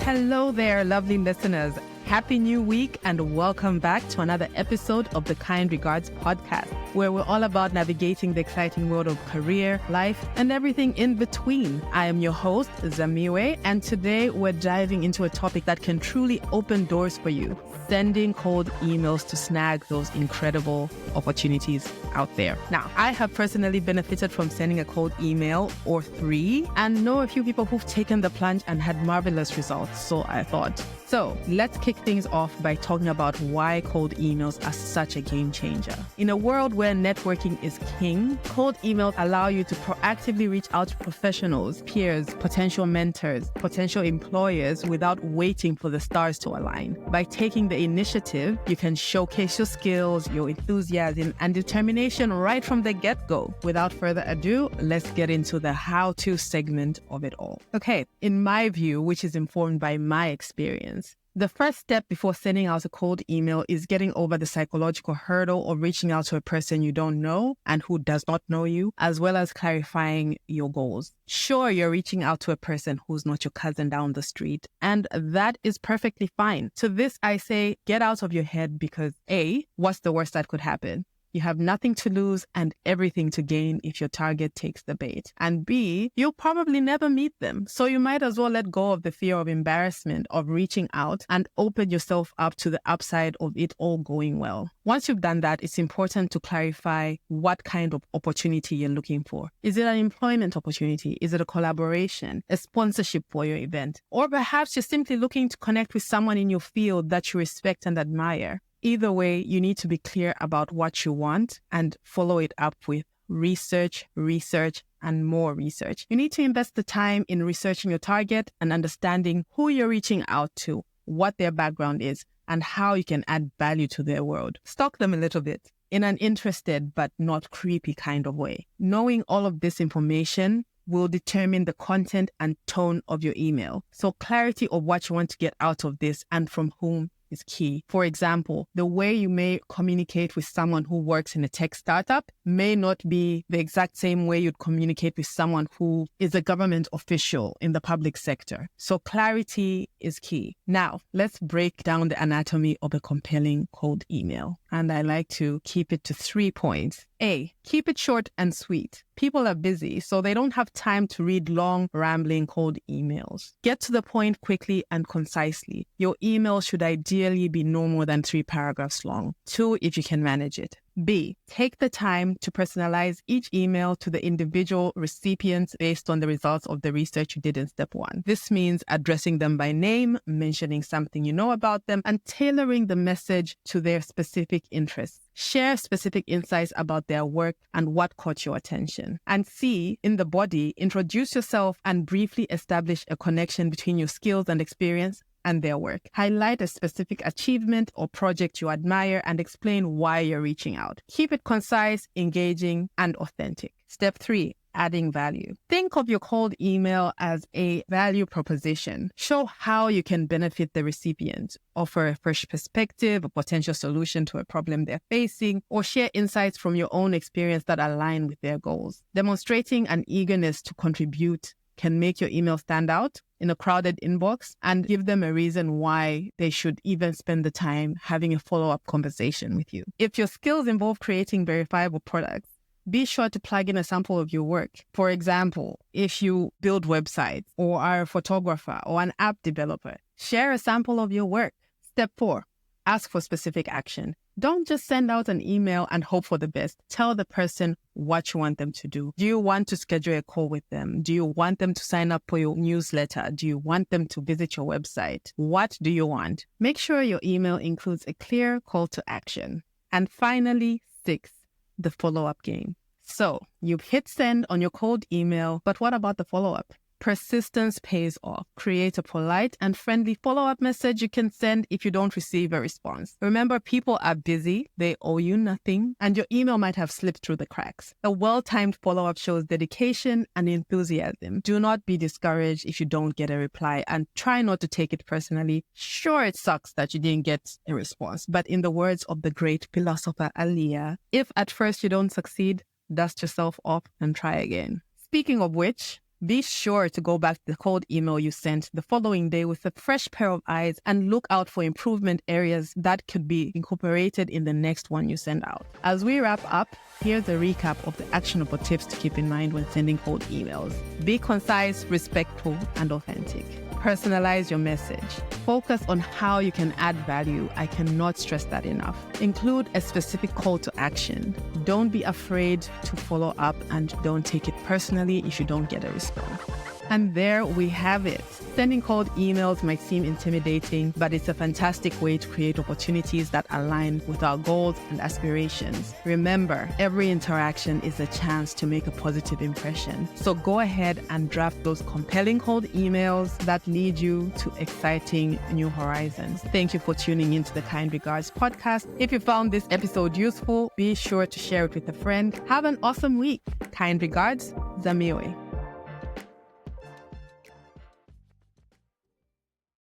Hello there, lovely listeners. Happy New Week and welcome back to another episode of the Kind Regards podcast, where we're all about navigating the exciting world of career, life, and everything in between. I am your host, Zamiwe, and today we're diving into a topic that can truly open doors for you, sending cold emails to snag those incredible opportunities out there. Now, I have personally benefited from sending a cold email or three and know a few people who've taken the plunge and had marvelous results, so I thought. So let's kick things off by talking about why cold emails are such a game changer. In a world where networking is king, cold emails allow you to proactively reach out to professionals, peers, potential mentors, potential employers without waiting for the stars to align. By taking the initiative, you can showcase your skills, your enthusiasm, and determination right from the get-go. Without further ado, let's get into the how-to segment of it all. Okay, in my view, which is informed by my experience, the first step before sending out a cold email is getting over the psychological hurdle of reaching out to a person you don't know and who does not know you, as well as clarifying your goals. Sure, you're reaching out to a person who's not your cousin down the street, and that is perfectly fine. To this, I say, get out of your head because A, what's the worst that could happen? You have nothing to lose and everything to gain if your target takes the bait. And B, you'll probably never meet them. So you might as well let go of the fear of embarrassment of reaching out and open yourself up to the upside of it all going well. Once you've done that, it's important to clarify what kind of opportunity you're looking for. Is it an employment opportunity? Is it a collaboration, a sponsorship for your event? Or perhaps you're simply looking to connect with someone in your field that you respect and admire. Either way, you need to be clear about what you want and follow it up with research, and more research. You need to invest the time in researching your target and understanding who you're reaching out to, what their background is, and how you can add value to their world. Stalk them a little bit in an interested but not creepy kind of way. Knowing all of this information will determine the content and tone of your email. So clarity of what you want to get out of this and from whom is key. For example, the way you may communicate with someone who works in a tech startup may not be the exact same way you'd communicate with someone who is a government official in the public sector. So clarity is key. Now, let's break down the anatomy of a compelling cold email. And I like to keep it to 3 points. A, keep it short and sweet. People are busy, so they don't have time to read long, rambling, cold emails. Get to the point quickly and concisely. Your email should ideally be no more than 3 paragraphs long. 2, if you can manage it. B, take the time to personalize each email to the individual recipients based on the results of the research you did in step 1. This means addressing them by name, mentioning something you know about them, and tailoring the message to their specific interests. Share specific insights about their work and what caught your attention. And C, in the body, introduce yourself and briefly establish a connection between your skills and experience and their work. Highlight a specific achievement or project you admire and explain why you're reaching out. Keep it concise, engaging, and authentic. Step 3, adding value. Think of your cold email as a value proposition. Show how you can benefit the recipient. Offer a fresh perspective, a potential solution to a problem they're facing, or share insights from your own experience that align with their goals. Demonstrating an eagerness to contribute can make your email stand out in a crowded inbox and give them a reason why they should even spend the time having a follow-up conversation with you. If your skills involve creating verifiable products, be sure to plug in a sample of your work. For example, if you build websites or are a photographer or an app developer, share a sample of your work. Step 4, ask for specific action. Don't just send out an email and hope for the best. Tell the person what you want them to do. Do you want to schedule a call with them? Do you want them to sign up for your newsletter? Do you want them to visit your website? What do you want? Make sure your email includes a clear call to action. And finally, 6, the follow-up game. So you've hit send on your cold email, but what about the follow-up? Persistence pays off. Create a polite and friendly follow-up message you can send if you don't receive a response. Remember, people are busy, they owe you nothing, and your email might have slipped through the cracks. A well-timed follow-up shows dedication and enthusiasm. Do not be discouraged if you don't get a reply, and try not to take it personally. Sure, it sucks that you didn't get a response, but in the words of the great philosopher Aliyah, if at first you don't succeed, dust yourself off and try again. Speaking of which, Be sure to go back to the cold email you sent the following day with a fresh pair of eyes and look out for improvement areas that could be incorporated in the next one you send out. As we wrap up, here's a recap of the actionable tips to keep in mind when sending cold emails. Be concise, respectful, and authentic. Personalize your message. Focus on how you can add value. I cannot stress that enough. Include a specific call to action. Don't be afraid to follow up and don't take it personally if you don't get a response. And there we have it. Sending cold emails might seem intimidating, but it's a fantastic way to create opportunities that align with our goals and aspirations. Remember, every interaction is a chance to make a positive impression. So go ahead and draft those compelling cold emails that lead you to exciting new horizons. Thank you for tuning into the Kind Regards podcast. If you found this episode useful, be sure to share it with a friend. Have an awesome week. Kind regards, Zamiwe.